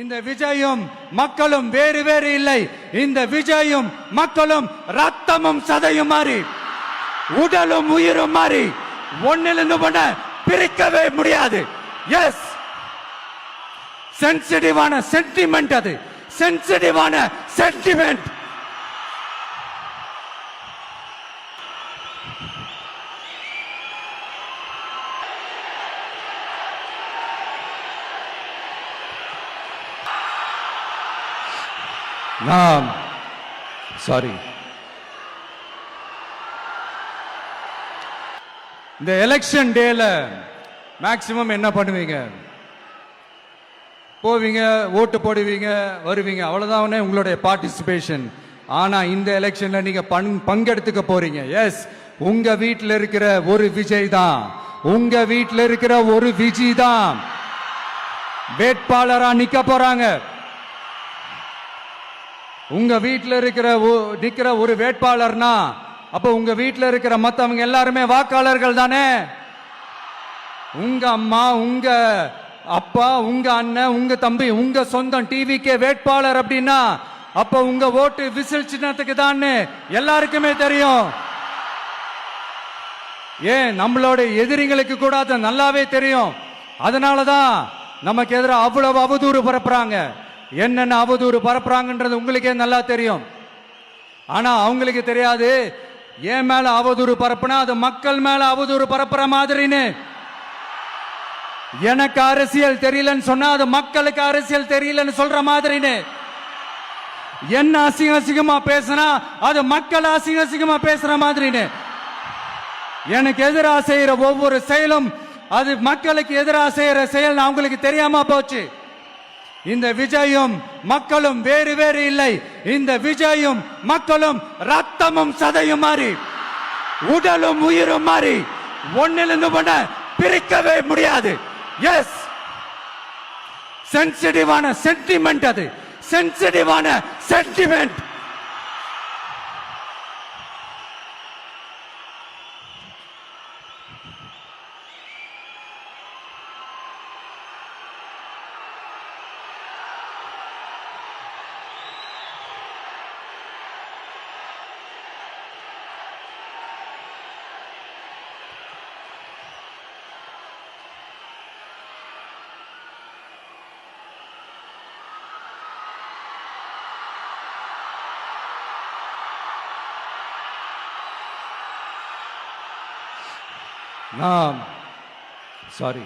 இந்த விஜயும் மக்களும் வேறு வேறு இல்லை. இந்த விஜயும் மக்களும் ரத்தமும் சதையும் மாறி உடலும் உயிரும் மாறி ஒன்னிலிருந்து ஒண்ண பிரிக்கவே முடியாது. எஸ், சென்சிட்டிவான சென்டிமெண்ட், அது சென்சிட்டிவான சென்டிமெண்ட். நாம் சாரி, இந்த எலெக்ஷன் டேல மேக்சிமம் என்ன பண்ணுவீங்க? போவீங்க, ஓட்டு போடுவீங்க, வருவீங்க, அவ்வளவுதான் உங்களுடைய பார்ட்டிசிபேஷன். ஆனா இந்த எலெக்ஷன்ல நீங்க பங்கெடுத்துக்க போறீங்க. எஸ், உங்க வீட்டில் இருக்கிற ஒரு விஜய் தான், உங்க வீட்டில் இருக்கிற ஒரு விஜய் தான் வேட்பாளரா நிக்க போறாங்க. உங்க வீட்டில் நிக்கிற ஒரு வேட்பாளர்னா அப்ப உங்க வீட்டில் இருக்கிற மத்தவங்க எல்லாருமே வாக்காளர்கள் தானே. உங்க அம்மா, உங்க அப்பா, உங்க அண்ணன், உங்க தம்பி, உங்க சொந்தம் டிவிக்கே வேட்பாளர் அப்படின்னா அப்ப உங்க ஓட்டு விசில் சின்னத்துக்கு தான் எல்லாருக்குமே தெரியும். ஏன், நம்மளோட எதிரிகளுக்கு கூட அது நல்லாவே தெரியும். அதனாலதான் நமக்கு எதிராக அவ்வளவு அவதூறு பரப்புறாங்க. என்னென்ன அவதூறு பரப்புறாங்கன்றது உங்களுக்கே நல்லா தெரியும். ஆனா அவங்களுக்கு தெரியாது, ஏன் மேல அவதூறு பரப்புனா அது மக்கள் மேல அவதூறு பரப்புற மாதிரின்னு. எனக்கு அரசியல் தெரியலன்னு சொன்னா அது மக்களுக்கு அரசியல் தெரியலன்னு சொல்ற மாதிரின்னு. என்ன அசிங்கமா பேசினா அது மக்கள் அசிங்கமா பேசுற மாதிரின்னு. எனக்கு எதிராக செய்யற ஒவ்வொரு செயலும் அது மக்களுக்கு எதிராக செய்யற செயல் அவங்களுக்கு தெரியாம போச்சு. இந்த விஜயும் மக்களும் வேறு வேறு இல்லை. இந்த விஜயும் மக்களும் ரத்தமும் சதையும் மாறி உடலும் உயிரும் மாறி ஒன்னிலிருந்து ஒண்ண பிரிக்கவே முடியாது. எஸ், சென்சிட்டிவான சென்டிமெண்ட், அது சென்சிட்டிவான சென்டிமெண்ட். சாரி.